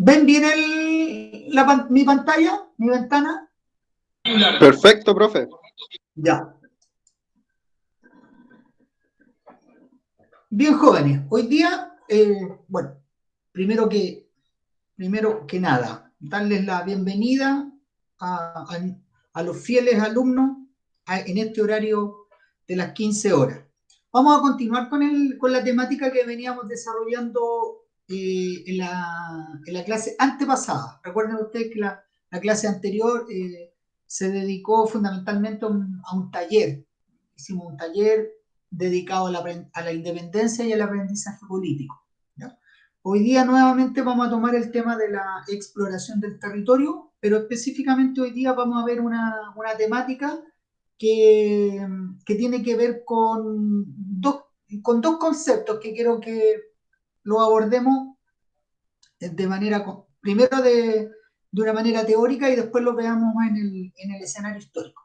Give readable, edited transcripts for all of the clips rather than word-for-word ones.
¿Ven bien mi pantalla, mi ventana? Perfecto, profe. Ya. Bien, jóvenes. Hoy día, bueno, primero que nada, darles la bienvenida a los fieles alumnos en este horario de las 15 horas. Vamos a continuar con la temática que veníamos desarrollando en la clase antepasada. Recuerden ustedes que la clase anterior se dedicó fundamentalmente a un taller. Hicimos un taller dedicado a la independencia y al aprendizaje político, ¿ya? Hoy día nuevamente vamos a tomar el tema de la exploración del territorio, pero específicamente hoy día vamos a ver una temática que tiene que ver con dos conceptos que quiero que lo abordemos de manera, primero de una manera teórica y después lo veamos en el escenario histórico.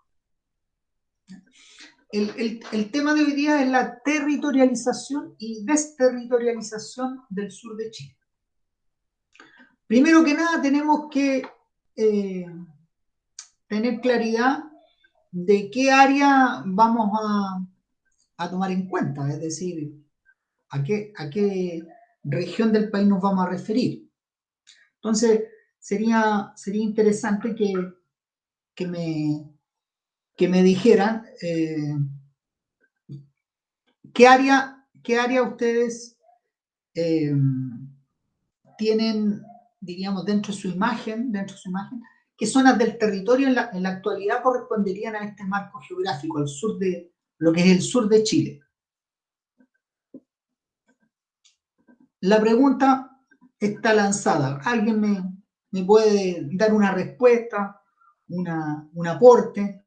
El tema de hoy día es la territorialización y desterritorialización del sur de Chile. Primero que nada tenemos que tener claridad de qué área vamos a tomar en cuenta, es decir, a qué región del país nos vamos a referir. Entonces, sería interesante que me dijeran qué área ustedes tienen, diríamos, dentro de su imagen, qué zonas del territorio en la actualidad corresponderían a este marco geográfico, al sur de lo que es el sur de Chile. La pregunta está lanzada. ¿Alguien me puede dar una respuesta, un aporte?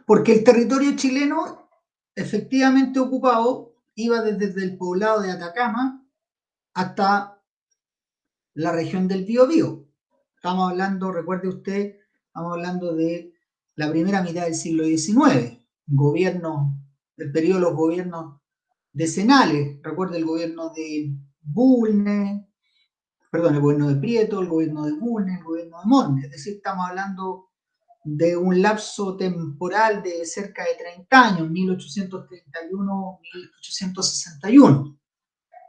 Porque el territorio chileno, efectivamente ocupado, iba desde el poblado de Atacama hasta la región del Biobío. Estamos hablando, recuerde usted, estamos hablando de la primera mitad del siglo XIX, el periodo de los gobiernos decenales. Recuerde el gobierno de Bulnes, perdón, el gobierno de Prieto, el gobierno de Bulnes, el gobierno de Montt. Es decir, estamos hablando de un lapso temporal de cerca de 30 años, 1831-1861.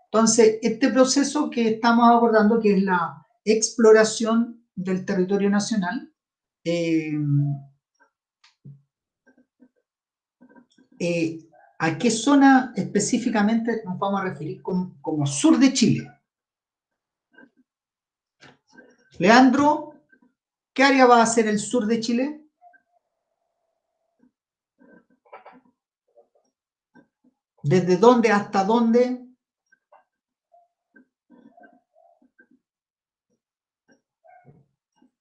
Entonces, este proceso que estamos abordando, que es la exploración del territorio nacional, ¿a qué zona específicamente nos vamos a referir como sur de Chile? Leandro, ¿qué área va a ser el sur de Chile? ¿Desde dónde hasta dónde?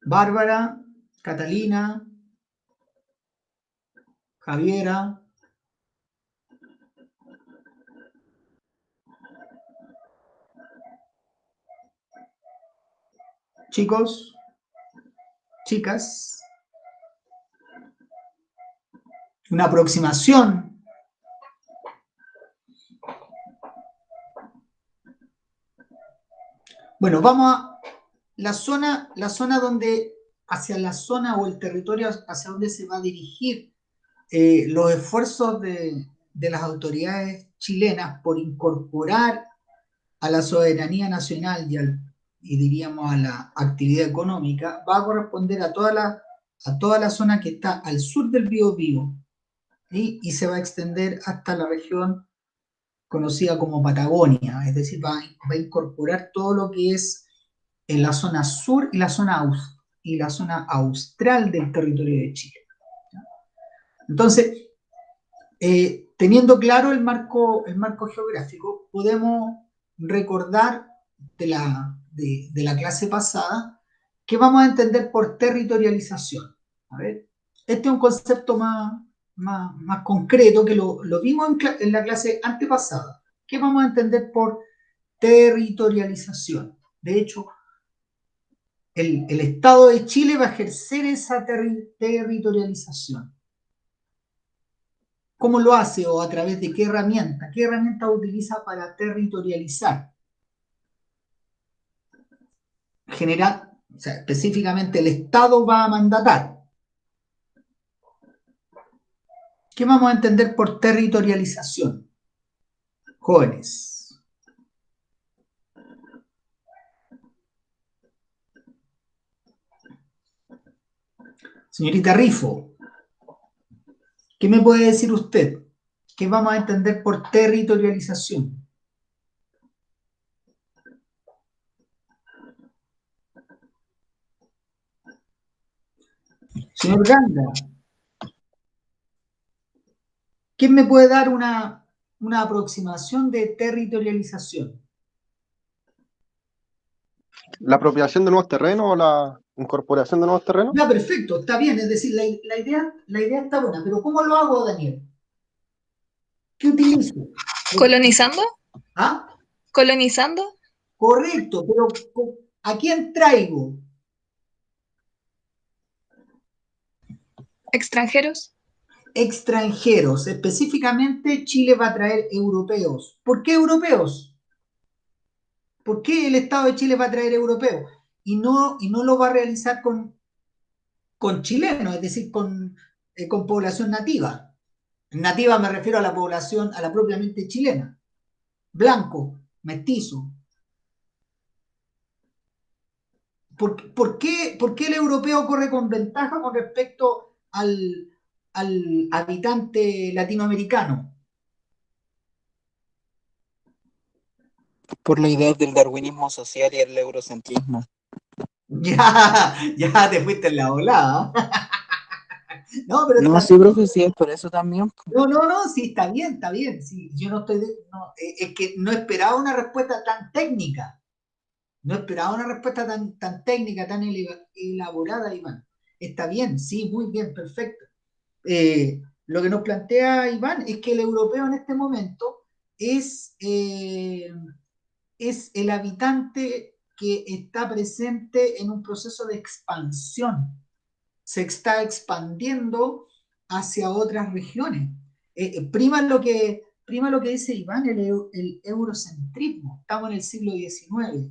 Bárbara, Catalina, Javiera. Chicos, chicas, una aproximación. Bueno, vamos a la zona donde, hacia la zona o el territorio hacia donde se va a dirigir los esfuerzos de las autoridades chilenas por incorporar a la soberanía nacional y diríamos a la actividad económica, va a corresponder a toda la zona que está al sur del Biobío, ¿sí? Y se va a extender hasta la región conocida como Patagonia, es decir, va a incorporar todo lo que es en la zona sur y la zona austral del territorio de Chile. Entonces, teniendo claro el marco geográfico, podemos recordar de la clase pasada que vamos a entender por territorialización. A ver, este es un concepto más concreto que lo vimos en la clase antepasada. ¿Qué vamos a entender por territorialización? De hecho, el Estado de Chile va a ejercer esa territorialización. ¿Cómo lo hace o a través de qué herramienta? ¿Qué herramienta utiliza para territorializar? General, o sea, específicamente el Estado va a mandatar. ¿Qué vamos a entender por territorialización? Jóvenes. Señorita Rifo, ¿qué me puede decir usted? ¿Qué vamos a entender por territorialización? Señor Ganda, ¿quién me puede dar una aproximación de territorialización? ¿La apropiación de nuevos terrenos o la incorporación de nuevos terrenos? Ya, perfecto, está bien, es decir, la idea está buena, pero ¿cómo lo hago, Daniel? ¿Qué utilizo? ¿Colonizando? ¿Ah? ¿Colonizando? Correcto, pero ¿a quién traigo? ¿Extranjeros? Extranjeros, específicamente Chile va a traer europeos. ¿Por qué europeos? ¿Por qué el Estado de Chile va a traer europeos? Y no lo va a realizar con chilenos, es decir, con población nativa. Nativa me refiero a la población, a la propiamente chilena. Blanco, mestizo. ¿Por qué el europeo corre con ventaja con respecto al habitante latinoamericano? Por la idea del darwinismo social y el eurocentrismo. Ya te fuiste en la volada. No, pero No, sí, profe, sí, es por eso también. no, sí, está bien. Sí, yo no estoy, es que no esperaba una respuesta tan técnica. No esperaba una respuesta tan técnica, tan elaborada, Iván. Está bien, sí, muy bien, perfecto. Lo que nos plantea Iván es que el europeo en este momento es, es el habitante que está presente en un proceso de expansión, se está expandiendo hacia otras regiones. Prima lo que dice Iván, el eurocentrismo. Estamos en el siglo XIX.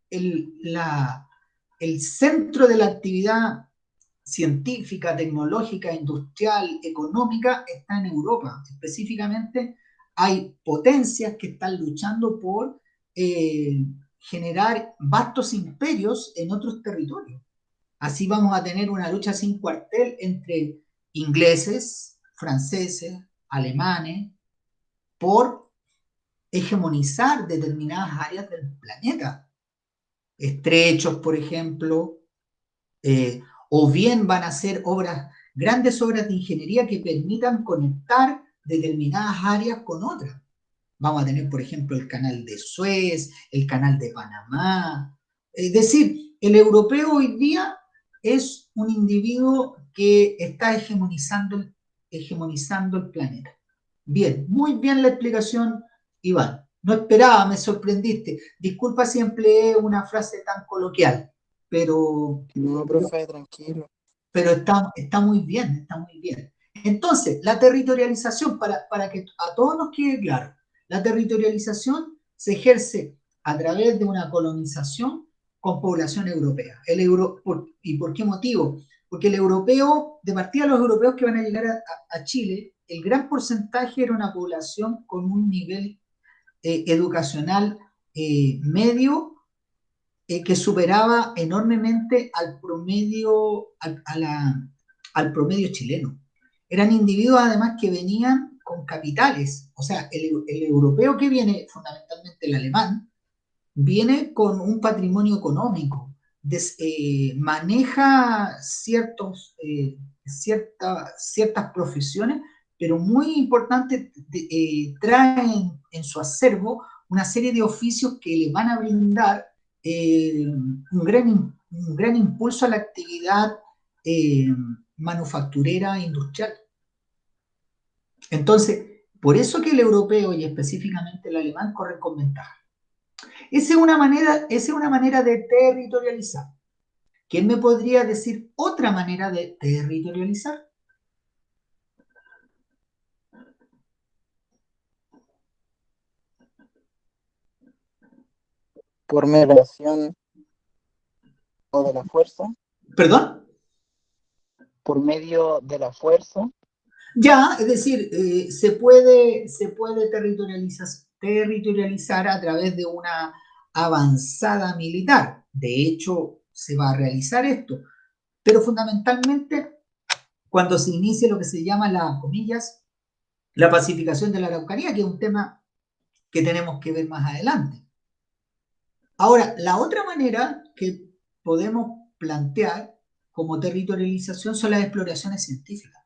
El centro de la actividad científica, tecnológica, industrial, económica está en Europa. Específicamente hay potencias que están luchando por generar vastos imperios en otros territorios. Así vamos a tener una lucha sin cuartel entre ingleses, franceses, alemanes, por hegemonizar determinadas áreas del planeta. Estrechos, por ejemplo, o bien van a ser grandes obras de ingeniería que permitan conectar determinadas áreas con otras. Vamos a tener, por ejemplo, el canal de Suez, el canal de Panamá. Es decir, el europeo hoy día es un individuo que está hegemonizando el planeta. Bien, muy bien la explicación, Iván. No esperaba, me sorprendiste. Disculpa si empleé una frase tan coloquial, pero, No, profe, tranquilo. pero está muy bien, está muy bien. Entonces, la territorialización, para que a todos nos quede claro, la territorialización se ejerce a través de una colonización con población europea. ¿Y por qué motivo? Porque el europeo, de partida los europeos que van a llegar a Chile, el gran porcentaje era una población con un nivel educacional medio que superaba enormemente al promedio, al promedio chileno. Eran individuos además que venían con capitales, o sea, el europeo que viene, fundamentalmente el alemán, viene con un patrimonio económico, maneja ciertas profesiones, pero muy importante, trae en su acervo una serie de oficios que le van a brindar un gran impulso a la actividad eh, manufacturera e industrial. Entonces, por eso que el europeo y específicamente el alemán corren con ventaja. Esa es una manera de territorializar. ¿Quién me podría decir otra manera de territorializar? por mediación o de la fuerza, ¿Perdón? por medio de la fuerza. Ya, es decir, se puede territorializar a través de una avanzada militar. De hecho, se va a realizar esto, pero fundamentalmente cuando se inicie lo que se llama, las comillas, la pacificación de la Araucanía, que es un tema que tenemos que ver más adelante. Ahora, la otra manera que podemos plantear como territorialización son las exploraciones científicas.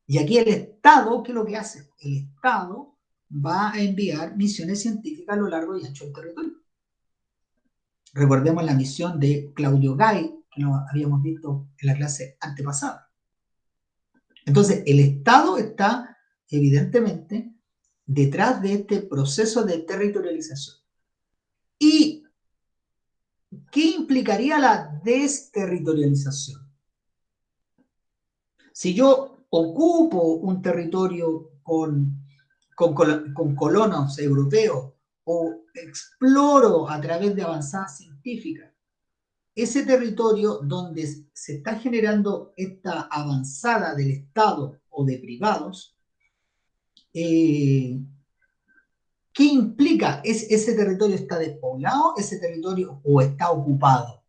Y aquí el Estado, ¿qué es lo que hace? El Estado va a enviar misiones científicas a lo largo y ancho del territorio. Recordemos la misión de Claudio Gay, que lo habíamos visto en la clase antepasada. Entonces, el Estado está evidentemente detrás de este proceso de territorialización. ¿Y qué implicaría la desterritorialización? Si yo ocupo un territorio con colonos europeos o exploro a través de avanzadas científicas ese territorio donde se está generando esta avanzada del Estado o de privados, ¿qué implica? ¿Ese territorio está despoblado, ese territorio o está ocupado?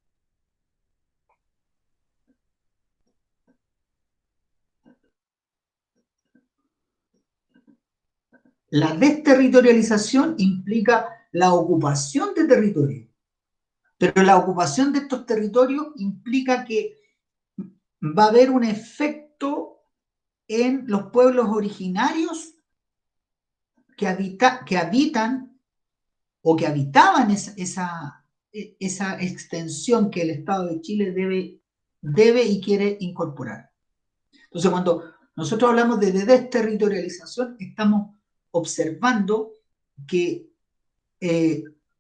La desterritorialización implica la ocupación de territorio, pero la ocupación de estos territorios implica que va a haber un efecto en los pueblos originarios que habitan o que habitaban esa extensión que el Estado de Chile debe y quiere incorporar. Entonces, cuando nosotros hablamos de desterritorialización, estamos observando que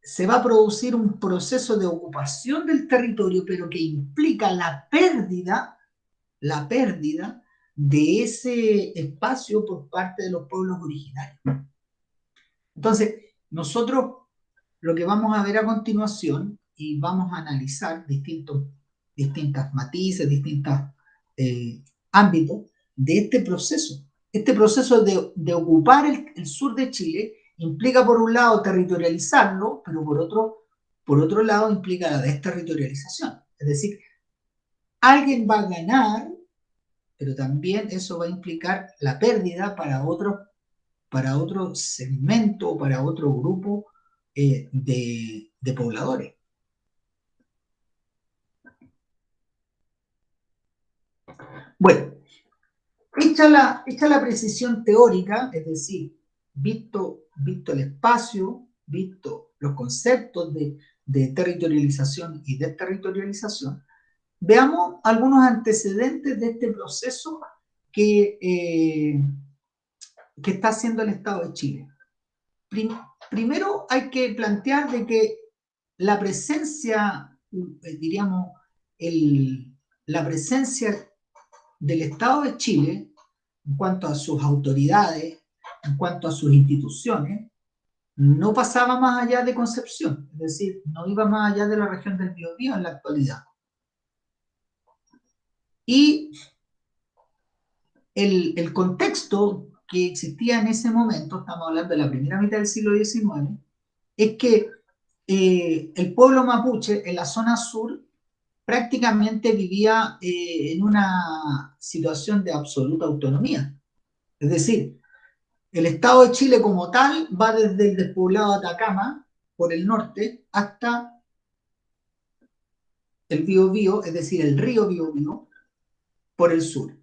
se va a producir un proceso de ocupación del territorio, pero que implica la pérdida de ese espacio por parte de los pueblos originarios. Entonces, nosotros lo que vamos a ver a continuación y vamos a analizar distintas matices, distintos ámbitos de este proceso. Este proceso de ocupar el sur de Chile implica, por un lado, territorializarlo, pero por otro lado implica la desterritorialización. Es decir, alguien va a ganar, pero también eso va a implicar la pérdida para otro segmento, para otro grupo de pobladores. Bueno, hecha la precisión teórica, es decir, visto el espacio, visto los conceptos de territorialización y desterritorialización, veamos algunos antecedentes de este proceso que está haciendo el Estado de Chile. Primero hay que plantear de que la presencia, diríamos, la presencia del Estado de Chile en cuanto a sus autoridades, en cuanto a sus instituciones, no pasaba más allá de Concepción, es decir, no iba más allá de la región del Biobío en la actualidad. Y el contexto que existía en ese momento, estamos hablando de la primera mitad del siglo XIX, es que el pueblo mapuche en la zona sur prácticamente vivía en una situación de absoluta autonomía. Es decir, el Estado de Chile como tal va desde el despoblado de Atacama, por el norte, hasta el Biobío, es decir, el río Biobío, por el sur.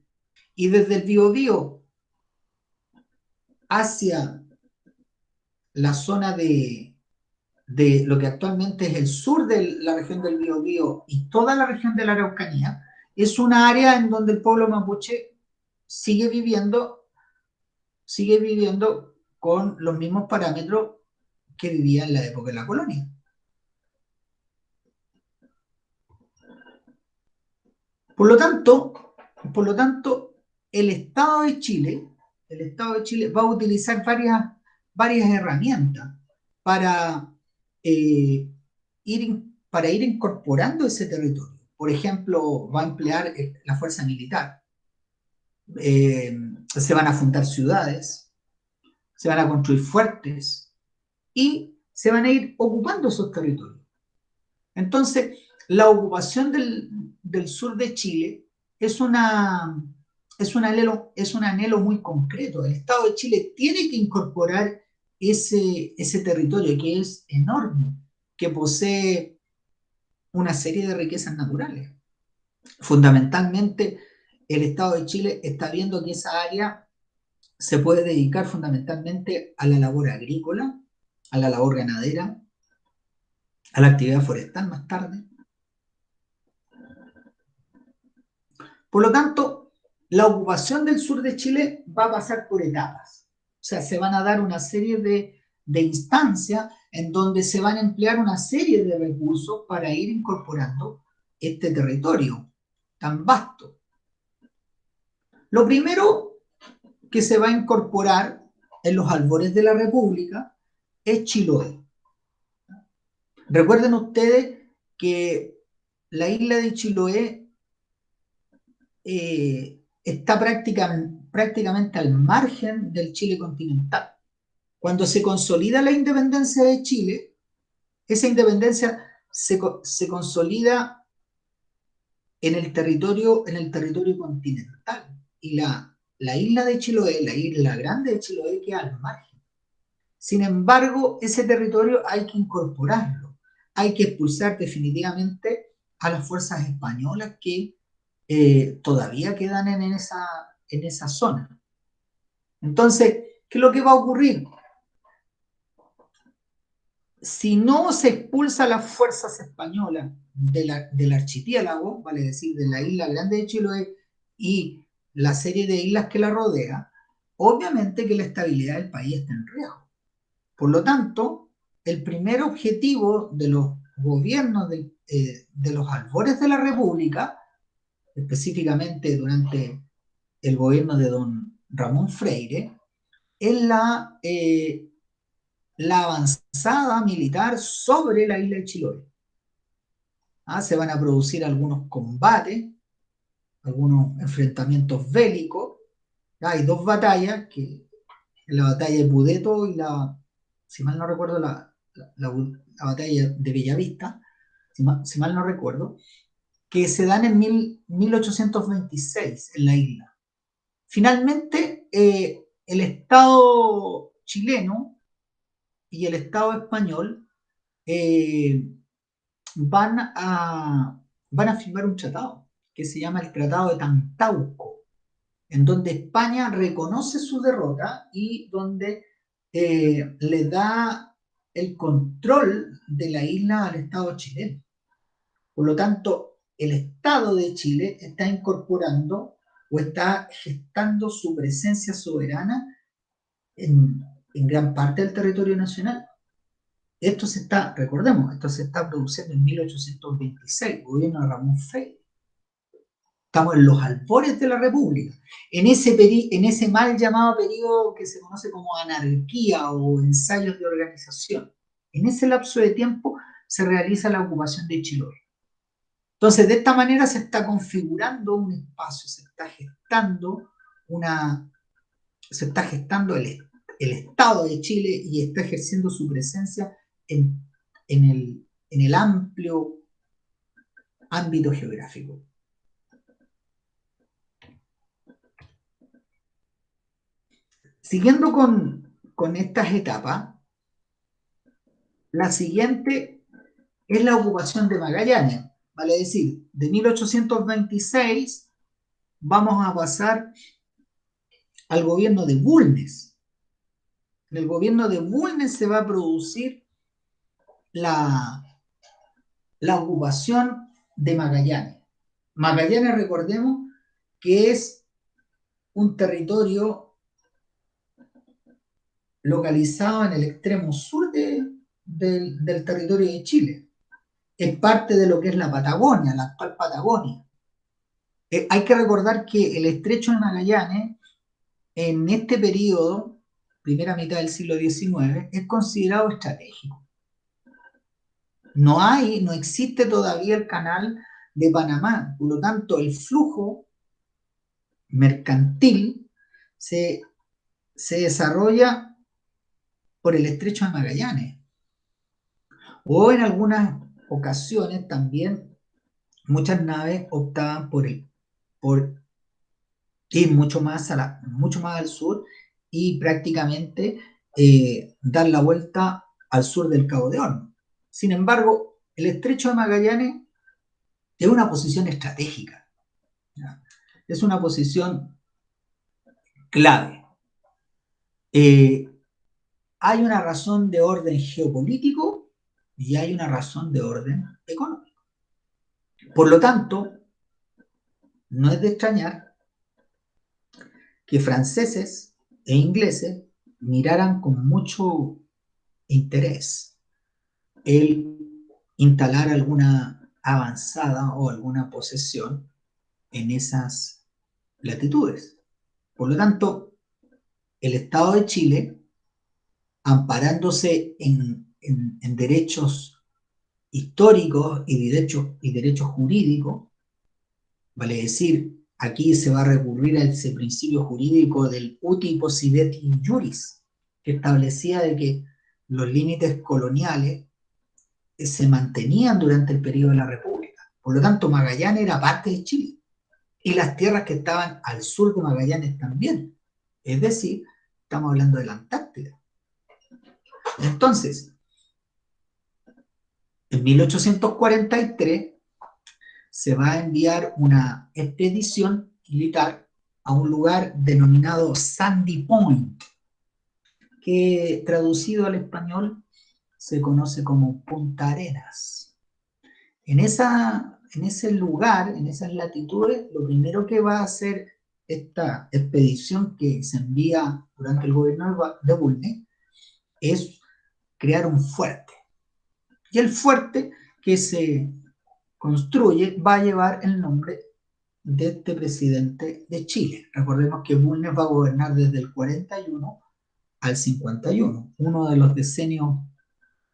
Y desde el Biobío hacia la zona de lo que actualmente es el sur de la región del Biobío y toda la región de la Araucanía, es una área en donde el pueblo mapuche sigue viviendo con los mismos parámetros que vivía en la época de la colonia. Por lo tanto, el Estado de Chile va a utilizar varias herramientas para para ir incorporando ese territorio. Por ejemplo, va a emplear la fuerza militar. Se van a fundar ciudades, se van a construir fuertes y se van a ir ocupando esos territorios. Entonces, la ocupación del sur de Chile es un anhelo muy concreto. El Estado de Chile tiene que incorporar ese territorio que es enorme, que posee una serie de riquezas naturales. Fundamentalmente, el Estado de Chile está viendo que esa área se puede dedicar fundamentalmente a la labor agrícola, a la labor ganadera, a la actividad forestal más tarde. Por lo tanto, la ocupación del sur de Chile va a pasar por etapas. O sea, se van a dar una serie de instancias en donde se van a emplear una serie de recursos para ir incorporando este territorio tan vasto. Lo primero que se va a incorporar en los albores de la República es Chiloé. Recuerden ustedes que la isla de Chiloé está prácticamente al margen del Chile continental. Cuando se consolida la independencia de Chile, esa independencia se consolida en el territorio continental. Y la isla de Chiloé, la isla grande de Chiloé, queda al margen. Sin embargo, ese territorio hay que incorporarlo. Hay que expulsar definitivamente a las fuerzas españolas que todavía quedan en esa zona. Entonces, ¿qué es lo que va a ocurrir? Si no se expulsa a las fuerzas españolas del archipiélago, vale decir, de la isla grande de Chiloé y la serie de islas que la rodea, obviamente que la estabilidad del país está en riesgo. Por lo tanto, el primer objetivo de los gobiernos de los albores de la República, específicamente durante el gobierno de don Ramón Freire, es la avanzada militar sobre la isla de Chiloé. Se van a producir algunos combates, algunos enfrentamientos bélicos. Hay dos batallas, que la batalla de Pudeto y si mal no recuerdo, la batalla de Bellavista, si mal no recuerdo, que se dan en 1826 en la isla. Finalmente, el Estado chileno y el Estado español van a firmar un tratado que se llama el Tratado de Tantauco, en donde España reconoce su derrota y donde le da el control de la isla al Estado chileno. Por lo tanto, el Estado de Chile está incorporando o está gestando su presencia soberana en gran parte del territorio nacional. Recordemos, esto se está produciendo en 1826, gobierno de Ramón Freire. Estamos en los albores de la República, en ese mal llamado periodo que se conoce como anarquía o ensayos de organización. En ese lapso de tiempo se realiza la ocupación de Chiloé. Entonces, de esta manera se está configurando un espacio, se está gestando el Estado de Chile y está ejerciendo su presencia en el amplio ámbito geográfico. Siguiendo con estas etapas, la siguiente es la ocupación de Magallanes. Vale decir, de 1826 vamos a pasar al gobierno de Bulnes. En el gobierno de Bulnes se va a producir la ocupación de Magallanes. Magallanes, recordemos, que es un territorio localizado en el extremo sur del territorio de Chile. Es parte de lo que es la Patagonia, la actual Patagonia. Hay que recordar que el estrecho de Magallanes, en este periodo, primera mitad del siglo XIX, es considerado estratégico. no existe todavía el canal de Panamá. Por lo tanto, el flujo mercantil se desarrolla por el estrecho de Magallanes. O en algunas ocasiones también muchas naves optaban por ir mucho más al sur y prácticamente dar la vuelta al sur del Cabo de Hornos. Sin embargo, el estrecho de Magallanes es una posición estratégica, ¿ya? Es una posición clave. Hay una razón de orden geopolítico y hay una razón de orden económico. Por lo tanto, no es de extrañar que franceses e ingleses miraran con mucho interés el instalar alguna avanzada o alguna posesión en esas latitudes. Por lo tanto, el Estado de Chile, amparándose en derechos históricos y derechos jurídicos, vale decir, aquí se va a recurrir a ese principio jurídico del uti possidetis iuris, que establecía de que los límites coloniales se mantenían durante el periodo de la República. Por lo tanto, Magallanes era parte de Chile y las tierras que estaban al sur de Magallanes también. Es decir, estamos hablando de la Antártida. Entonces, en 1843 se va a enviar una expedición militar a un lugar denominado Sandy Point, que traducido al español se conoce como Punta Arenas. En ese lugar, en esas latitudes, lo primero que va a hacer esta expedición que se envía durante el gobierno de Bulnes es crear un fuerte. Y el fuerte que se construye va a llevar el nombre de este presidente de Chile. Recordemos que Bulnes va a gobernar desde el 41 al 51, uno de los decenios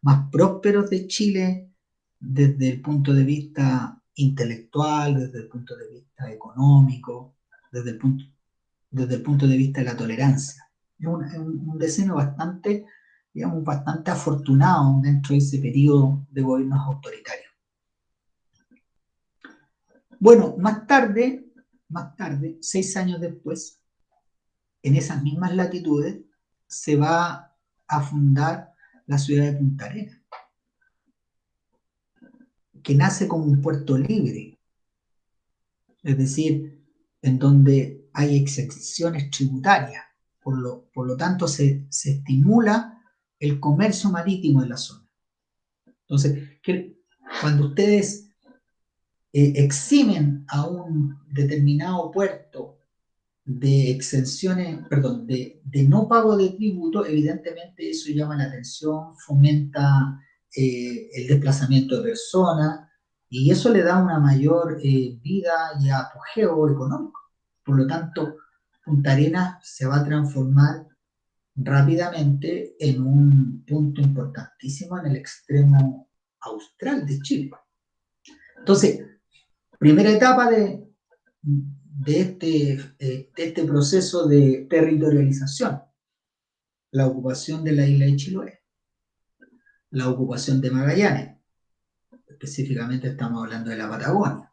más prósperos de Chile desde el punto de vista intelectual, desde el punto de vista económico, desde el punto de vista de la tolerancia. Es un decenio bastante, digamos, bastante afortunado dentro de ese periodo de gobiernos autoritarios. Bueno, más tarde, 6 años después, en esas mismas latitudes, se va a fundar la ciudad de Punta Arenas, que nace como un puerto libre, es decir, en donde hay exenciones tributarias. Por lo tanto, se estimula el comercio marítimo en la zona. Entonces, cuando ustedes eximen a un determinado puerto de exenciones, perdón, de no pago de tributo, evidentemente eso llama la atención, fomenta el desplazamiento de personas y eso le da una mayor vida y apogeo económico. Por lo tanto, Punta Arenas se va a transformar rápidamente en un punto importantísimo en el extremo austral de Chile. Entonces, primera etapa de este proceso de territorialización, la ocupación de la isla de Chiloé, la ocupación de Magallanes, específicamente estamos hablando de la Patagonia.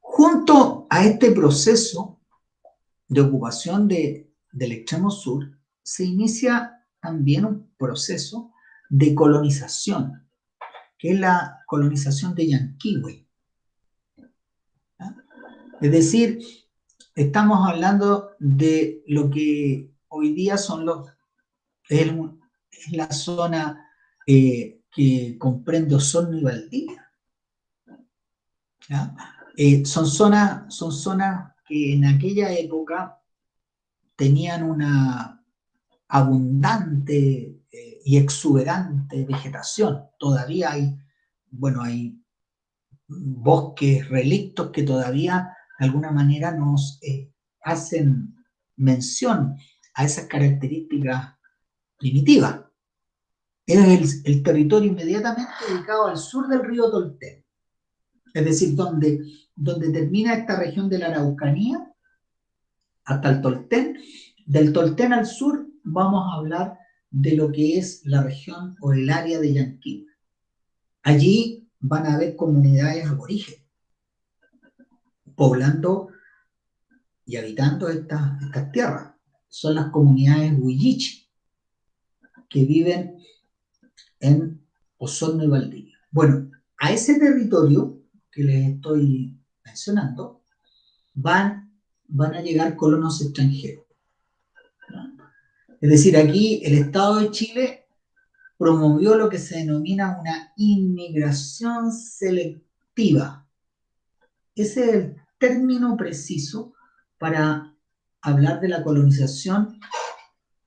Junto a este proceso de ocupación del extremo sur, se inicia también un proceso de colonización, que es la colonización de Yanquihue. Es decir, estamos hablando de lo que hoy día es la zona que comprende Osorno y Valdivia. ¿Ya? Son zonas que en aquella época tenían una abundante y exuberante vegetación. Todavía hay bosques relictos que todavía de alguna manera nos hacen mención a esas características primitiva. Es el territorio inmediatamente ubicado al sur del río Tolten, es decir, donde termina esta región de la Araucanía hasta el Tolten. Del Tolten al sur vamos a hablar de lo que es la región o el área de Llanquihue. Allí van a haber comunidades aborígenes poblando y habitando estas tierras. Son las comunidades Huilliche, que viven en Osorno y Valdivia. Bueno, a ese territorio que les estoy mencionando van a llegar colonos extranjeros. Es decir, aquí el Estado de Chile promovió lo que se denomina una inmigración selectiva. Ese es el término preciso para hablar de la colonización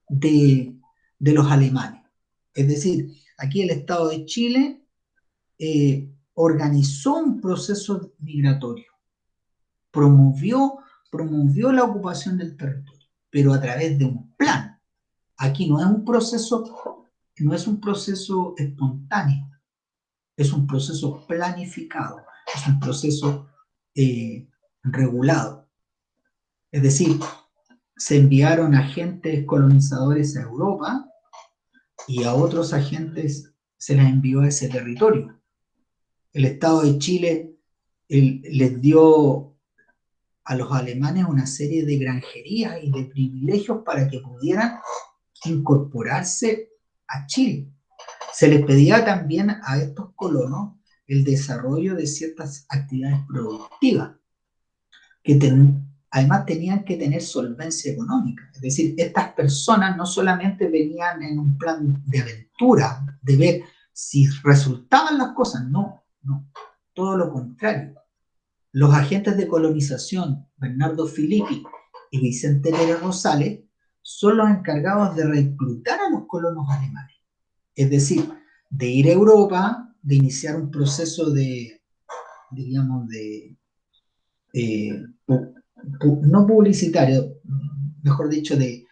de los alemanes. Es decir, aquí el Estado de Chile organizó un proceso migratorio, promovió la ocupación del territorio, pero a través de un plan. Aquí no es un proceso espontáneo, es un proceso planificado, es un proceso regulado. Es decir, se enviaron agentes colonizadores a Europa y a otros agentes se les envió a ese territorio. El Estado de Chile les dio a los alemanes una serie de granjerías y de privilegios para que pudieran incorporarse a Chile. Se les pedía también a estos colonos el desarrollo de ciertas actividades productivas, que además tenían que tener solvencia económica. Es decir, estas personas no solamente venían en un plan de aventura, de ver si resultaban las cosas, no, todo lo contrario. Los agentes de colonización, Bernardo Filippi y Vicente Pérez Rosales, son los encargados de reclutar a los colonos alemanes. Es decir, de ir a Europa, de iniciar un proceso no publicitario, mejor dicho, de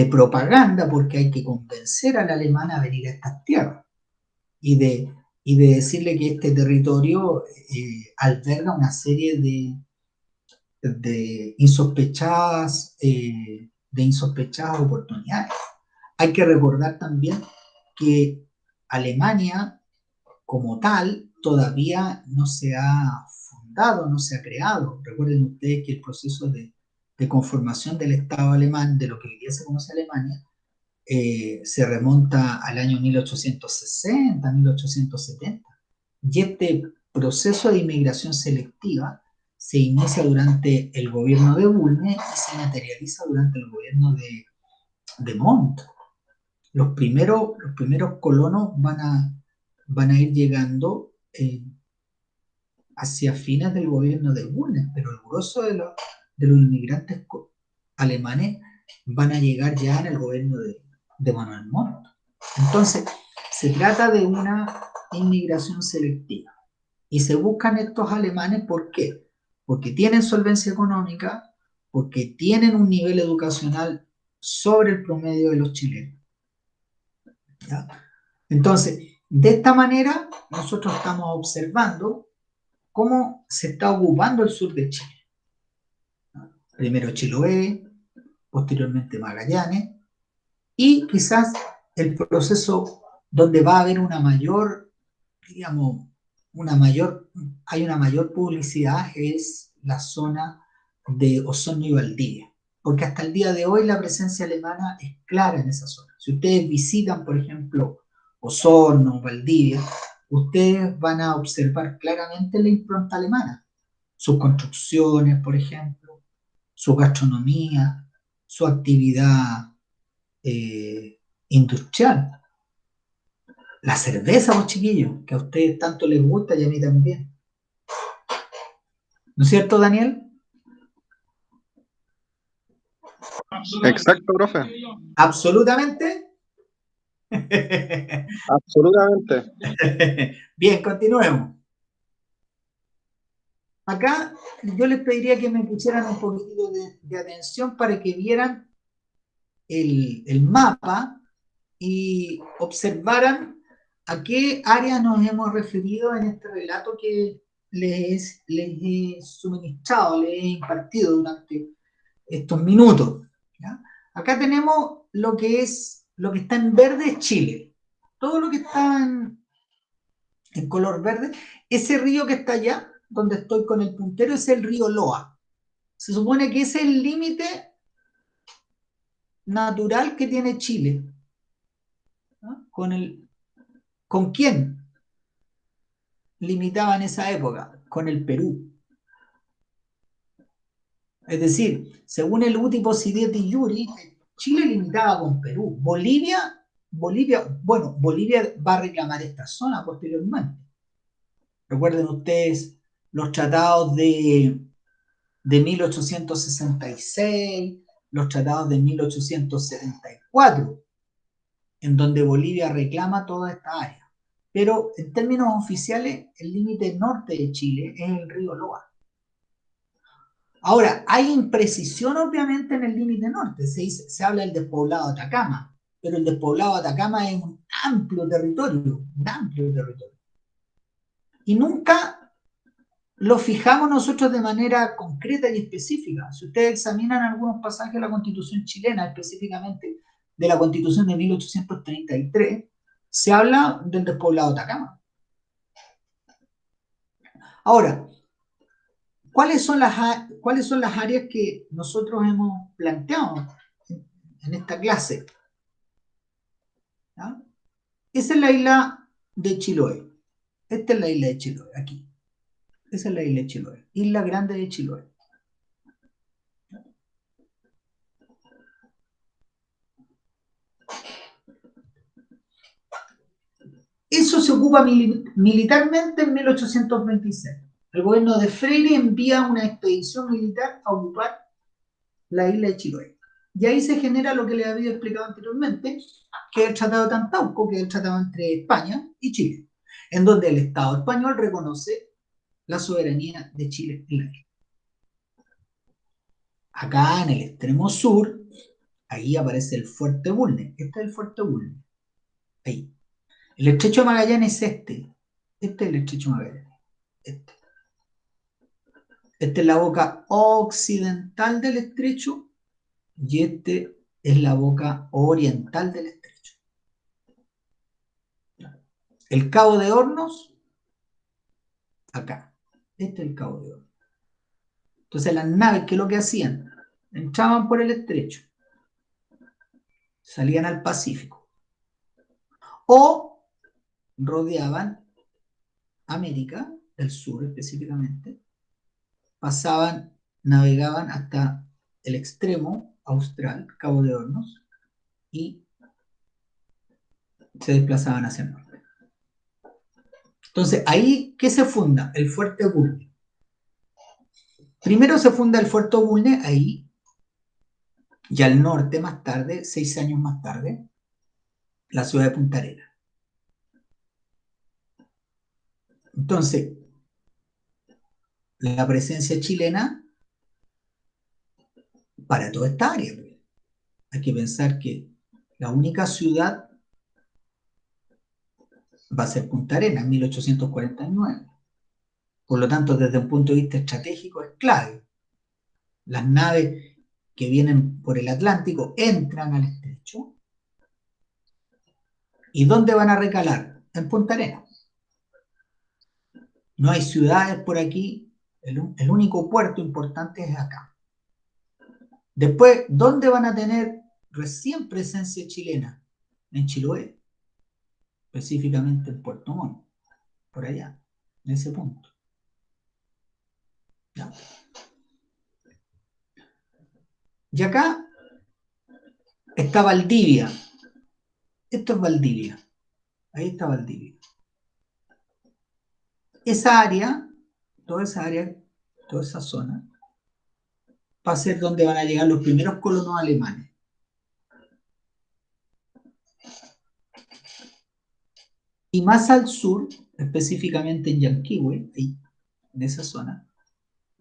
propaganda, porque hay que convencer al alemán a venir a estas tierras y de decirle que este territorio alberga una serie de insospechadas oportunidades. Hay que recordar también que Alemania como tal todavía no se ha fundado, no se ha creado. Recuerden ustedes que el proceso de conformación del Estado alemán, de lo que hoy día se conoce Alemania, se remonta al año 1860, 1870. Y este proceso de inmigración selectiva se inicia durante el gobierno de Bulnes y se materializa durante el gobierno de Montt. Los primeros colonos van a ir llegando hacia fines del gobierno de Bulnes, pero el grueso de los inmigrantes alemanes van a llegar ya en el gobierno de Manuel Montt. Entonces, se trata de una inmigración selectiva. Y se buscan estos alemanes, ¿por qué? Porque tienen solvencia económica, porque tienen un nivel educacional sobre el promedio de los chilenos. ¿Ya? Entonces, de esta manera, nosotros estamos observando cómo se está ocupando el sur de Chile. Primero Chiloé, posteriormente Magallanes, y quizás el proceso donde va a haber una mayor publicidad es la zona de Osorno y Valdivia, porque hasta el día de hoy la presencia alemana es clara en esa zona. Si ustedes visitan, por ejemplo, Osorno, Valdivia, ustedes van a observar claramente la impronta alemana, sus construcciones, por ejemplo, su gastronomía, su actividad industrial. La cerveza, pues chiquillos, que a ustedes tanto les gusta y a mí también. ¿No es cierto, Daniel? Exacto, profe. ¿Absolutamente? Absolutamente. Bien, continuemos. Acá yo les pediría que me pusieran un poquito de atención para que vieran el mapa y observaran a qué área nos hemos referido en este relato que les he suministrado, les he impartido durante estos minutos. ¿Ya? Acá tenemos lo que está en verde es Chile. Todo lo que está en color verde, ese río que está allá, donde estoy con el puntero, es el río Loa. Se supone que ese es el límite natural que tiene Chile. ¿No? ¿Con quién limitaba en esa época? Con el Perú. Es decir, según el Uti Possidetis Iuri, Chile limitaba con Perú. Bolivia va a reclamar esta zona posteriormente. Recuerden ustedes los tratados de 1866, los tratados de 1874, en donde Bolivia reclama toda esta área. Pero en términos oficiales, el límite norte de Chile es el río Loa. Ahora, hay imprecisión obviamente en el límite norte. Se habla del despoblado de Atacama, pero el despoblado de Atacama es un amplio territorio, Y nunca lo fijamos nosotros de manera concreta y específica. Si ustedes examinan algunos pasajes de la Constitución chilena, específicamente de la Constitución de 1833, se habla del despoblado de Atacama. Ahora, ¿cuáles son las áreas que nosotros hemos planteado en esta clase? ¿Ya? Esa es la isla de Chiloé. Esta es la isla de Chiloé, aquí. Esa es la isla de Chiloé. Isla Grande de Chiloé. Eso se ocupa militarmente en 1826. El gobierno de Freire envía una expedición militar a ocupar la isla de Chiloé. Y ahí se genera lo que les había explicado anteriormente, que es el Tratado de Tantauco, que es el tratado entre España y Chile, en donde el Estado español reconoce la soberanía de Chile en la isla. Acá en el extremo sur, ahí aparece el Fuerte Bulnes. Este es el Fuerte Bulnes. Ahí. El estrecho de Magallanes es este. Este es el estrecho de Magallanes. Esta es la boca occidental del estrecho y este es la boca oriental del estrecho. El Cabo de Hornos, acá. Este es el Cabo de Hornos. Entonces las naves, ¿qué es lo que hacían? Entraban por el estrecho, salían al Pacífico o rodeaban América del Sur específicamente, navegaban hasta el extremo austral, Cabo de Hornos, y se desplazaban hacia el norte. Entonces, ahí, ¿qué se funda? El Fuerte Bulnes. Primero se funda el Fuerte Bulnes ahí, y al norte más tarde, 6 años más tarde, la ciudad de Punta Arenas. Entonces, la presencia chilena para toda esta área. Hay que pensar que la única ciudad va a ser Punta Arenas en 1849. Por lo tanto, desde un punto de vista estratégico es clave. Las naves que vienen por el Atlántico entran al estrecho. ¿Y dónde van a recalar? En Punta Arenas. No hay ciudades por aquí. El único puerto importante es acá. Después, ¿dónde van a tener recién presencia chilena? En Chiloé. Específicamente en Puerto Montt. Por allá. En ese punto. ¿Ya? Y acá está Valdivia. Esto es Valdivia. Ahí está Valdivia. Esa área, toda esa zona, va a ser donde van a llegar los primeros colonos alemanes. Y más al sur, específicamente en Yanquihue, ahí, en esa zona,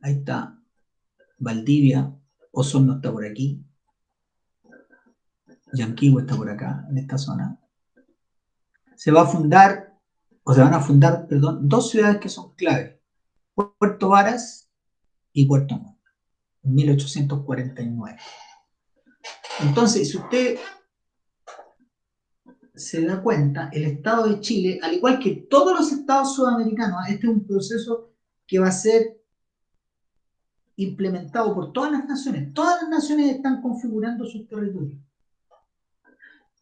ahí está Valdivia, Osorno está por aquí. Yanquihue está por acá, en esta zona. Se va a fundar, o se van a fundar, perdón, dos ciudades que son clave, Puerto Varas y Puerto Montt, en 1849. Entonces, si usted se da cuenta, el Estado de Chile, al igual que todos los estados sudamericanos, este es un proceso que va a ser implementado por todas las naciones. Todas las naciones están configurando sus territorios.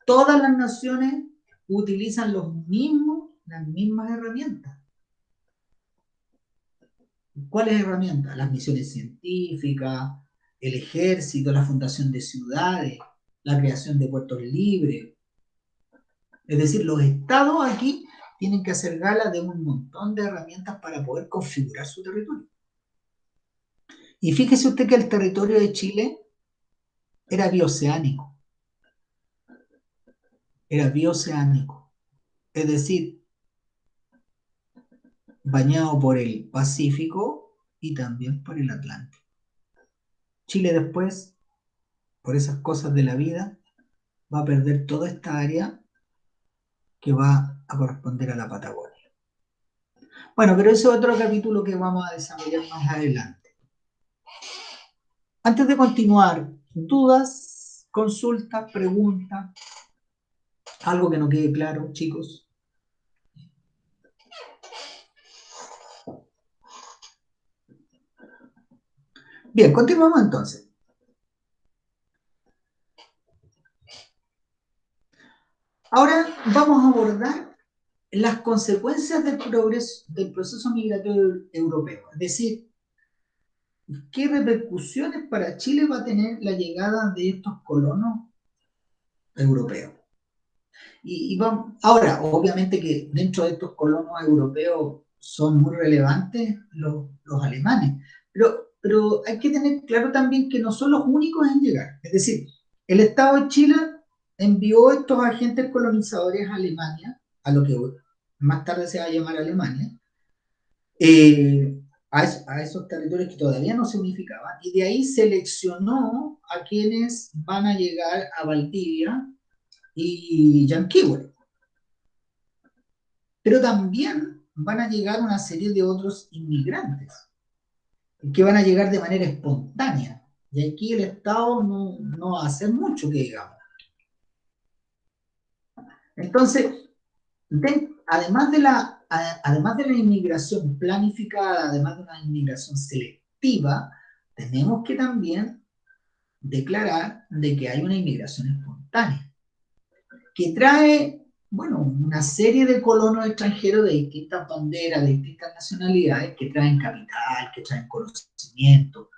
Todas las naciones utilizan las mismas herramientas. ¿Cuáles herramientas? Las misiones científicas, el ejército, la fundación de ciudades, la creación de puertos libres. Es decir, los estados aquí tienen que hacer gala de un montón de herramientas para poder configurar su territorio. Y fíjese usted que el territorio de Chile era bioceánico. Era bioceánico. Es decir, bañado por el Pacífico y también por el Atlántico. Chile después, por esas cosas de la vida, va a perder toda esta área que va a corresponder a la Patagonia. Bueno, pero ese es otro capítulo que vamos a desarrollar más adelante. Antes de continuar, dudas, consultas, preguntas, algo que no quede claro, chicos. Bien, continuamos entonces. Ahora vamos a abordar las consecuencias del progreso, del proceso migratorio europeo. Es decir, ¿qué repercusiones para Chile va a tener la llegada de estos colonos europeos? Ahora, obviamente que dentro de estos colonos europeos son muy relevantes los alemanes, pero hay que tener claro también que no son los únicos en llegar. Es decir, el Estado de Chile envió estos agentes colonizadores a Alemania, a lo que más tarde se va a llamar Alemania, a esos territorios que todavía no se unificaban, y de ahí seleccionó a quienes van a llegar a Valdivia y Yanquihue. Pero también van a llegar una serie de otros inmigrantes que van a llegar de manera espontánea. Y aquí el Estado no va a hacer mucho, que digamos. Entonces, además de la inmigración planificada, además de una inmigración selectiva, tenemos que también declarar de que hay una inmigración espontánea, que trae, bueno, una serie de colonos extranjeros de distintas banderas, de distintas nacionalidades, que traen capital, que traen conocimiento,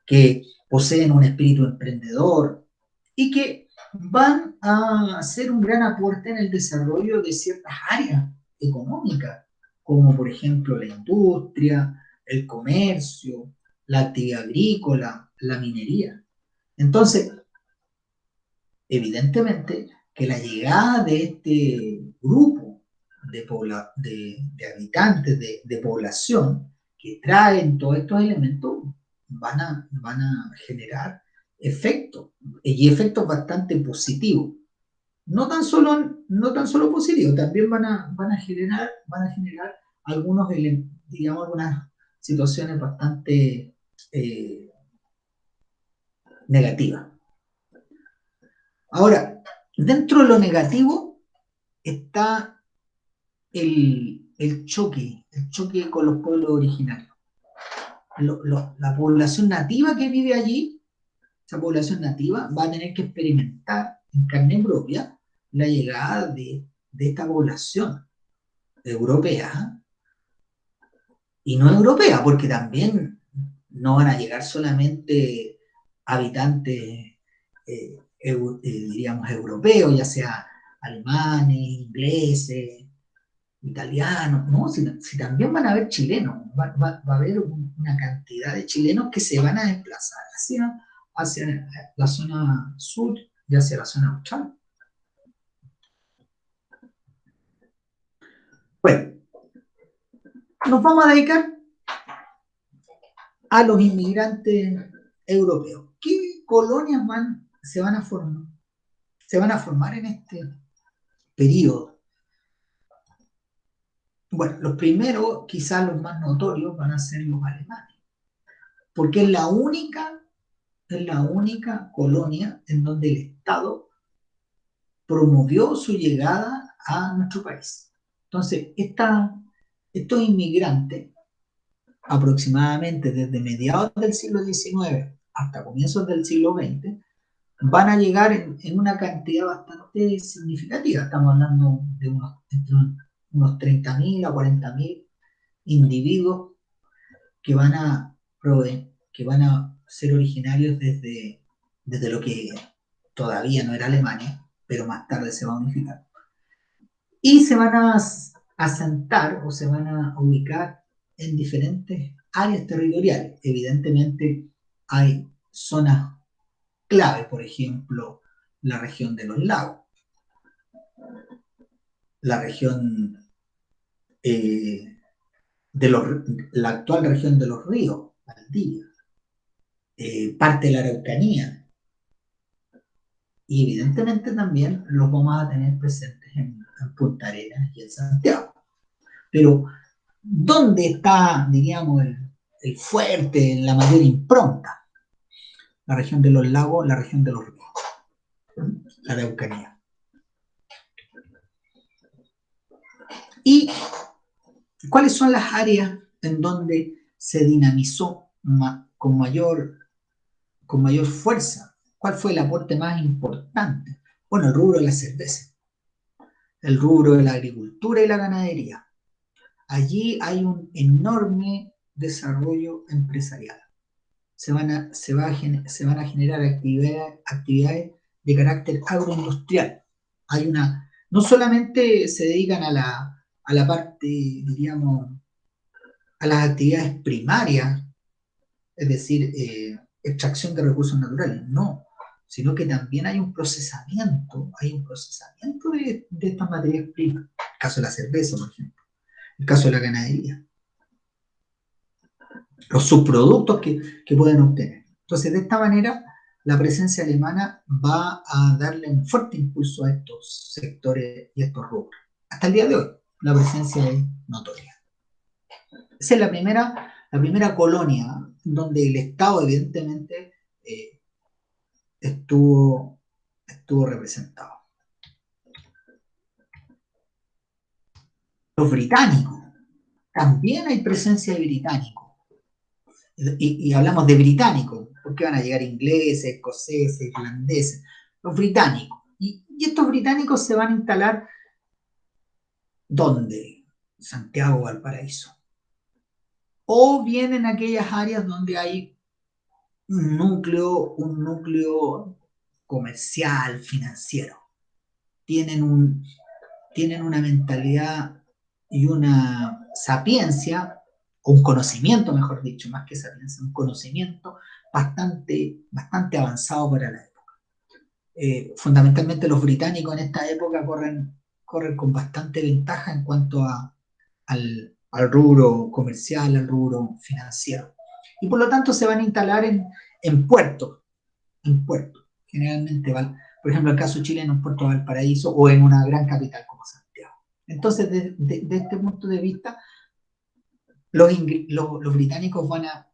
que poseen un espíritu emprendedor y que van a hacer un gran aporte en el desarrollo de ciertas áreas económicas, como por ejemplo la industria, el comercio, la actividad agrícola, la minería. Entonces, evidentemente que la llegada de este grupo de habitantes, de población, que traen todos estos elementos, van a generar efectos, y efectos bastante positivos. No tan solo positivos, también van a generar algunos, digamos, algunas situaciones bastante negativas. Ahora, dentro de lo negativo está el choque con los pueblos originarios. La población nativa que vive allí, esa población nativa, va a tener que experimentar en carne propia la llegada de esta población europea y no europea, porque también no van a llegar solamente habitantes, diríamos, europeos, ya sea alemanes, ingleses, italianos, ¿no? Si también van a haber chilenos, va a haber una cantidad de chilenos que se van a desplazar hacia la zona sur y hacia la zona austral. Bueno, nos vamos a dedicar a los inmigrantes europeos. ¿Qué colonias se van a formar? se van a formar en este periodo. Bueno, los primeros, quizás los más notorios, van a ser los alemanes, porque es la única colonia en donde el Estado promovió su llegada a nuestro país. Entonces, estos inmigrantes, aproximadamente desde mediados del siglo XIX hasta comienzos del siglo XX, van a llegar en una cantidad bastante significativa. Estamos hablando de unos 30.000 a 40.000 individuos que van a ser originarios desde lo que todavía no era Alemania, pero más tarde se va a unificar. Y se van a asentar o se van a ubicar en diferentes áreas territoriales. Evidentemente hay zonas clave, por ejemplo, la región de los lagos, la región la actual región de los ríos, Valdivia, parte de la Araucanía, y evidentemente también los vamos a tener presentes en Punta Arenas y en Santiago. Pero, ¿dónde está, diríamos, el fuerte, la mayor impronta? La región de los lagos, la región de los ríos, la Araucanía. ¿Y cuáles son las áreas en donde se dinamizó con mayor fuerza? ¿Cuál fue el aporte más importante? Bueno, el rubro de la cerveza, el rubro de la agricultura y la ganadería. Allí hay un enorme desarrollo empresarial. Se van a generar actividades de carácter agroindustrial. No solamente se dedican a la parte, diríamos, a las actividades primarias, es decir, extracción de recursos naturales, no, sino que también hay un procesamiento de estas materias primas. El caso de la cerveza, por ejemplo, el caso de la ganadería, los subproductos que pueden obtener. Entonces, de esta manera, la presencia alemana va a darle un fuerte impulso a estos sectores y a estos rubros. Hasta el día de hoy, la presencia es notoria. Esa es la primera colonia donde el Estado, evidentemente, estuvo representado. Los británicos, también hay presencia de británicos. Y hablamos de británicos, porque van a llegar ingleses, escoceses, irlandeses, los británicos. Y estos británicos se van a instalar, ¿dónde? Santiago, Valparaíso. O bien en aquellas áreas donde hay un núcleo comercial, financiero. Tienen una mentalidad y una sapiencia, o un conocimiento, mejor dicho, más que sapiencia, un conocimiento bastante avanzado para la época. Fundamentalmente los británicos en esta época corren con bastante ventaja en cuanto al rubro comercial, al rubro financiero. Y por lo tanto se van a instalar en puertos, generalmente, por ejemplo, el caso chileno, en Puerto Valparaíso o en una gran capital como Santiago. Entonces, de este punto de vista, los británicos van a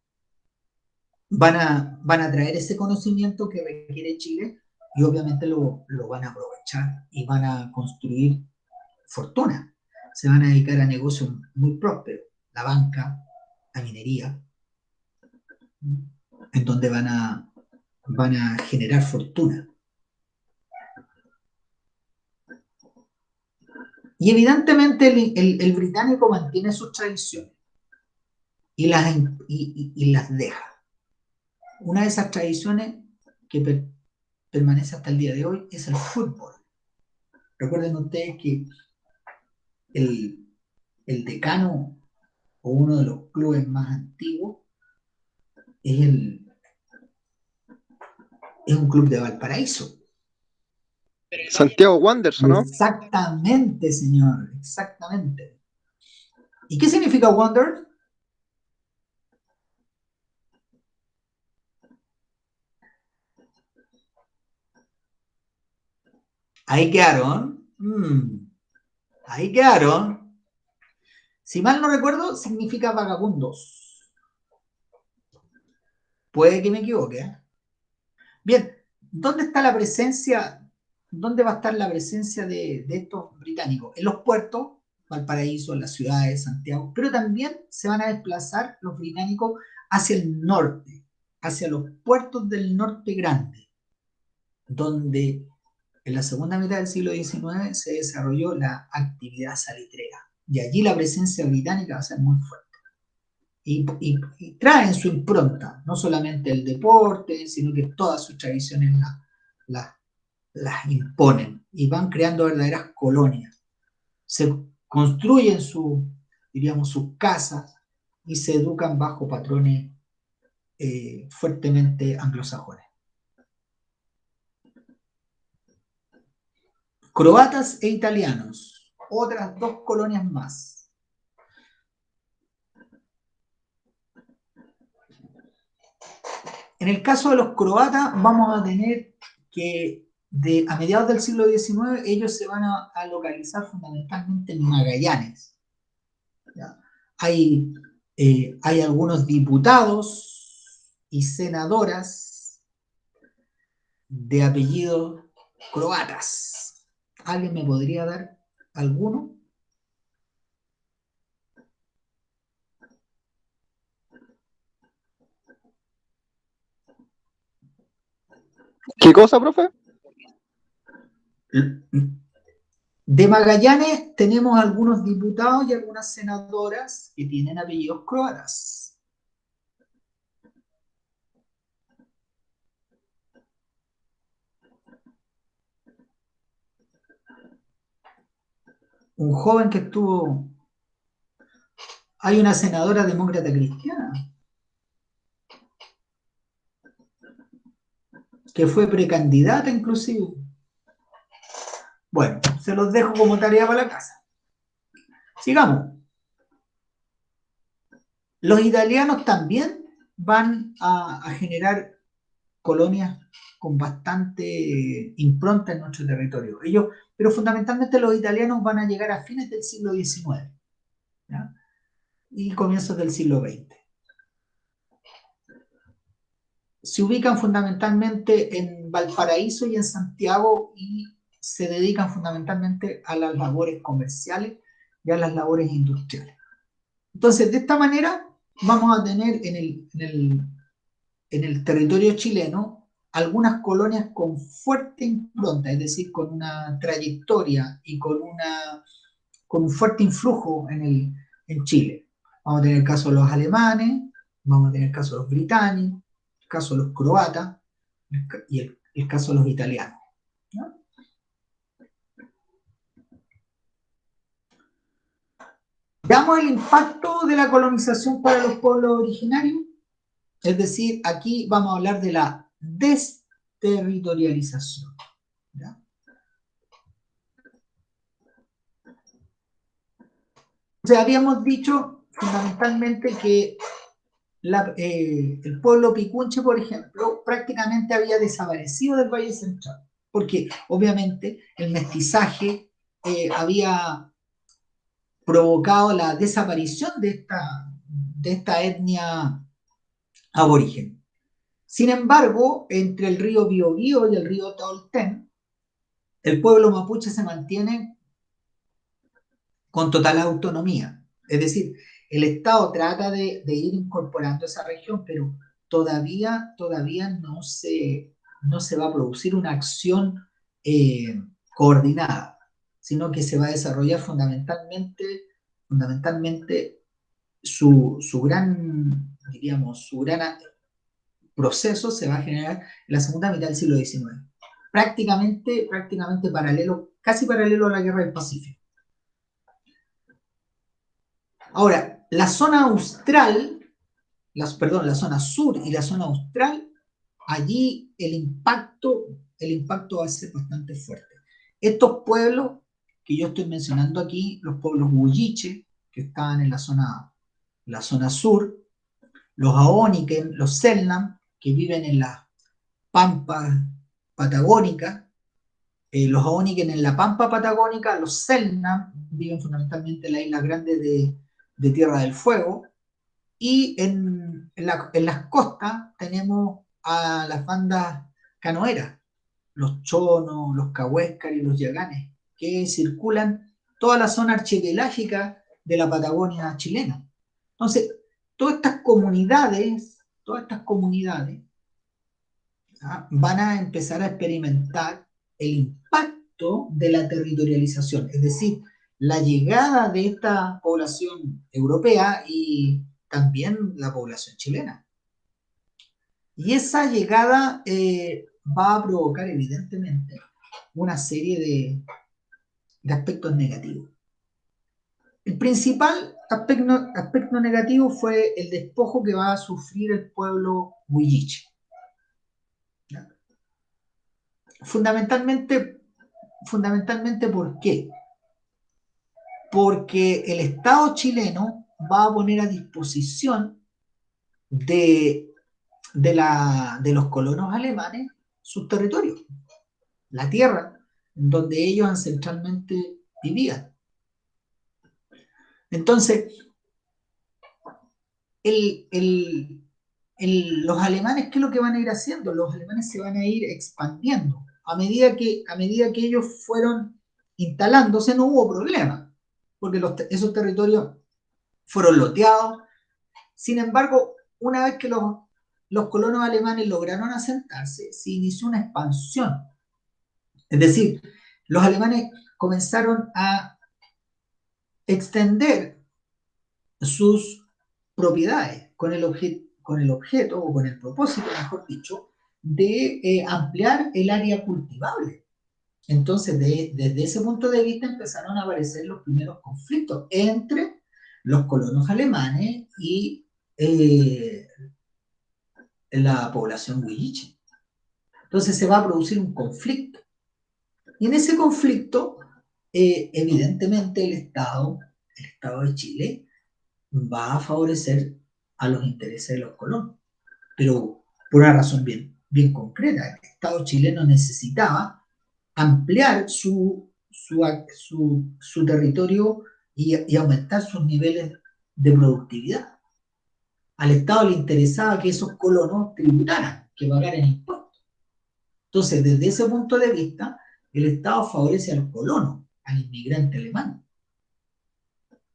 traer ese conocimiento que requiere Chile y obviamente lo van a aprovechar y van a construir fortuna. Se van a dedicar a negocios muy prósperos, la banca, la minería, en donde van a generar fortuna. Y evidentemente el británico mantiene sus tradiciones y las deja. Una de esas tradiciones que permanece hasta el día de hoy es el fútbol. Recuerden ustedes que el decano o uno de los clubes más antiguos es un club de Valparaíso. Santiago Wanderers, ¿no? Exactamente, señor, exactamente. ¿Y qué significa Wander? Ahí quedaron. Ahí quedaron. Si mal no recuerdo, significa vagabundos. Puede que me equivoque, ¿eh? Bien, ¿dónde está la presencia? ¿Dónde va a estar la presencia de estos británicos? En los puertos, Valparaíso, en las ciudades, Santiago, pero también se van a desplazar los británicos hacia el norte, hacia los puertos del norte grande, donde en la segunda mitad del siglo XIX se desarrolló la actividad salitrera. Y allí la presencia británica va a ser muy fuerte. Y traen su impronta, no solamente el deporte, sino que todas sus tradiciones las imponen y van creando verdaderas colonias. Se construyen diríamos, sus casas y se educan bajo patrones fuertemente anglosajones. Croatas e italianos, otras dos colonias más. En el caso de los croatas, vamos a tener que a mediados del siglo XIX ellos se van a localizar fundamentalmente en Magallanes. ¿Ya? Hay algunos diputados y senadoras de apellidos croatas. ¿Alguien me podría dar alguno? ¿Qué cosa, profe? De Magallanes tenemos algunos diputados y algunas senadoras que tienen apellidos croatas. Un joven que estuvo... Hay una senadora demócrata cristiana que fue precandidata inclusive. Bueno, se los dejo como tarea para la casa. Sigamos. Los italianos también van a generar colonias con bastante impronta en nuestro territorio. Pero fundamentalmente los italianos van a llegar a fines del siglo XIX, ¿ya? Y comienzos del siglo XX. Se ubican fundamentalmente en Valparaíso y en Santiago y se dedican fundamentalmente a las labores comerciales y a las labores industriales. Entonces, de esta manera vamos a tener en el territorio chileno algunas colonias con fuerte impronta, es decir, con una trayectoria y con un fuerte influjo en Chile. Vamos a tener el caso de los alemanes, vamos a tener el caso de los británicos, el caso de los croatas y el caso de los italianos, ¿no? Veamos el impacto de la colonización para los pueblos originarios. Es decir, aquí vamos a hablar de la desterritorialización, ¿ya? O sea, habíamos dicho fundamentalmente que el pueblo picunche, por ejemplo, prácticamente había desaparecido del Valle Central, porque obviamente el mestizaje había provocado la desaparición de esta etnia aborigen. Sin embargo, entre el río Biobío y el río Taoltén, el pueblo mapuche se mantiene con total autonomía. Es decir, el Estado trata de ir incorporando esa región, pero todavía no se va a producir una acción coordinada, sino que se va a desarrollar fundamentalmente su gran, diríamos, su gran proceso se va a generar en la segunda mitad del siglo XIX. Prácticamente paralelo, casi paralelo a la Guerra del Pacífico. Ahora, la zona austral, la zona sur y la zona austral, allí el impacto va a ser bastante fuerte. Estos pueblos que yo estoy mencionando aquí, los pueblos huilliche, que estaban en la zona sur, los aóniken, los selknam, que viven en las pampas patagónicas, los Aoniken en la pampa patagónica, los Selknam viven fundamentalmente en la isla grande de Tierra del Fuego, y en las costas tenemos a las bandas canoeras, los chonos, los cahuéscares y los yaganes, que circulan toda la zona archipelágica de la Patagonia chilena. Entonces, todas estas comunidades, van a empezar a experimentar el impacto de la territorialización, es decir, la llegada de esta población europea y también la población chilena. Y esa llegada va a provocar evidentemente una serie de aspectos negativos. El principal aspecto negativo fue el despojo que va a sufrir el pueblo huilliche. Fundamentalmente, ¿por qué? Porque el Estado chileno va a poner a disposición de los colonos alemanes sus territorios, la tierra donde ellos ancestralmente vivían. Entonces, los alemanes, ¿qué es lo que van a ir haciendo? Los alemanes se van a ir expandiendo. A medida que ellos fueron instalándose, no hubo problema, porque esos territorios fueron loteados. Sin embargo, una vez que los colonos alemanes lograron asentarse, se inició una expansión. Es decir, los alemanes comenzaron a extender sus propiedades con el objeto o con el propósito, mejor dicho, de ampliar el área cultivable. Entonces, desde ese punto de vista empezaron a aparecer los primeros conflictos entre los colonos alemanes y la población huilliche. Entonces se va a producir un conflicto. Y en ese conflicto, evidentemente el Estado de Chile va a favorecer a los intereses de los colonos, pero por una razón bien concreta. El Estado chileno necesitaba ampliar su territorio y aumentar sus niveles de productividad. Al Estado le interesaba que esos colonos tributaran, que pagaran impuestos. Entonces, desde ese punto de vista, el Estado favorece al colono, al inmigrante alemán.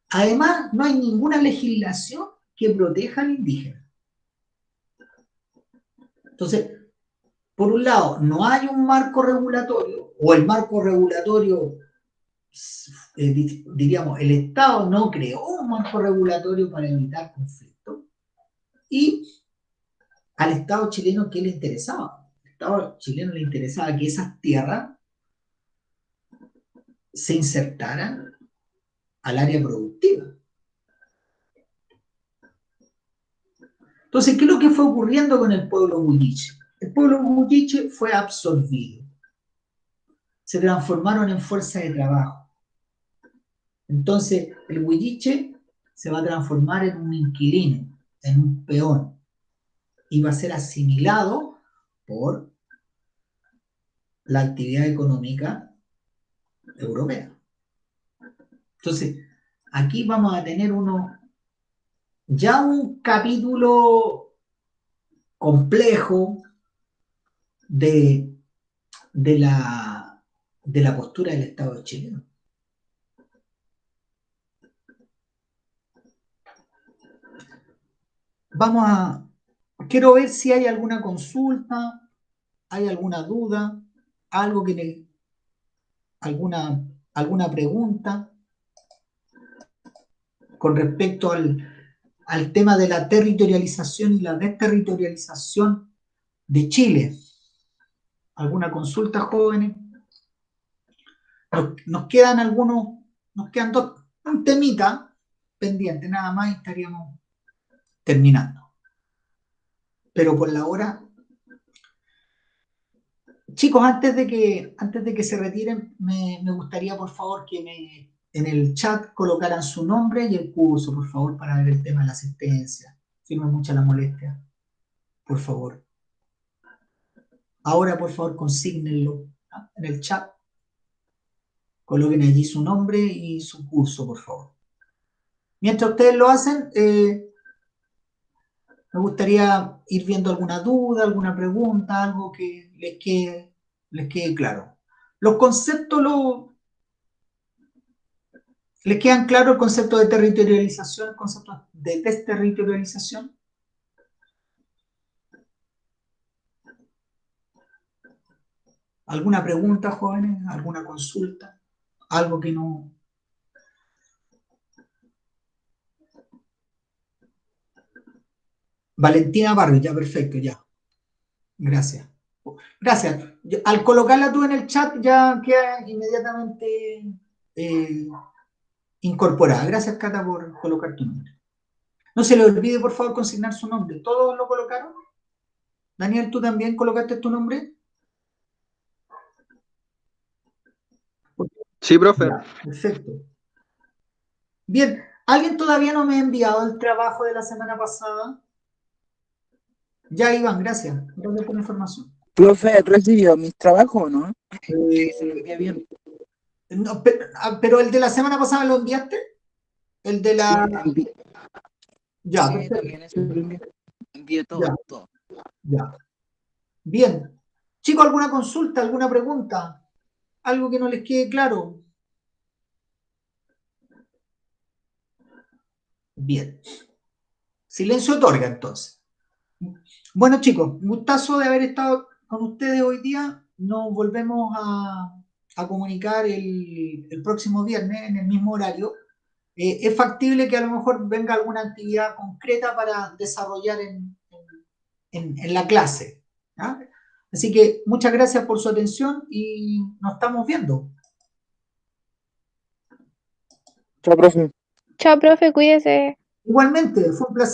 Además, no hay ninguna legislación que proteja al indígena. Entonces, por un lado, no hay un marco regulatorio, o el marco regulatorio, diríamos, el Estado no creó un marco regulatorio para evitar conflictos, y al Estado chileno, ¿qué le interesaba? Al Estado chileno le interesaba que esas tierras se insertaran al área productiva. Entonces, ¿qué es lo que fue ocurriendo con el pueblo huilliche? El pueblo huilliche fue absorbido. Se transformaron en fuerza de trabajo. Entonces, el huilliche se va a transformar en un inquilino, en un peón, y va a ser asimilado por la actividad económica europea. Entonces, aquí vamos a tener ya un capítulo complejo de la postura del Estado chileno. Quiero ver si hay alguna consulta, hay alguna duda, alguna pregunta con respecto al tema de la territorialización y la desterritorialización de Chile. ¿Alguna consulta, jóvenes? Nos quedan un temita pendiente, nada más, y estaríamos terminando. Pero por la hora, chicos, antes de que se retiren, me gustaría, por favor, que en el chat colocaran su nombre y el curso, por favor, para ver el tema de la asistencia. Si no es mucha la molestia, por favor. Ahora, por favor, consígnenlo en el chat Coloquen allí su nombre y su curso, por favor. Mientras ustedes lo hacen, me gustaría ir viendo alguna duda, alguna pregunta, algo que les quede claro. Los conceptos, ¿les quedan claros el concepto de territorialización, el concepto de desterritorialización? ¿Alguna pregunta, jóvenes? ¿Alguna consulta? ¿Algo que no? Valentina Barrio, ya, perfecto, ya. Gracias. Gracias. Al colocarla tú en el chat ya queda inmediatamente incorporada. Gracias, Cata, por colocar tu nombre. No se le olvide, por favor, consignar su nombre. ¿Todos lo colocaron? Daniel, ¿tú también colocaste tu nombre? Sí, profe. Ya, perfecto. Bien, ¿alguien todavía no me ha enviado el trabajo de la semana pasada? Ya, Iván, gracias. Gracias por la información. Profe, ¿recibió mis trabajos o no? Eh, Se lo envié bien. no, pero el de la semana pasada lo enviaste. El de la. Ya, Sí, perfecto. también eso lo envié. Envié todo, Ya. todo. Ya. Bien. Chicos, ¿alguna consulta, alguna pregunta? ¿Algo que no les quede claro? Bien. Silencio otorga, entonces. Bueno, chicos, un gustazo de haber estado con ustedes hoy día. Nos volvemos a comunicar el próximo viernes en el mismo horario. Es factible que a lo mejor venga alguna actividad concreta para desarrollar en la clase. ¿Ya? Así que muchas gracias por su atención y nos estamos viendo. Chao, profe. Chao, profe, cuídese. Igualmente, fue un placer.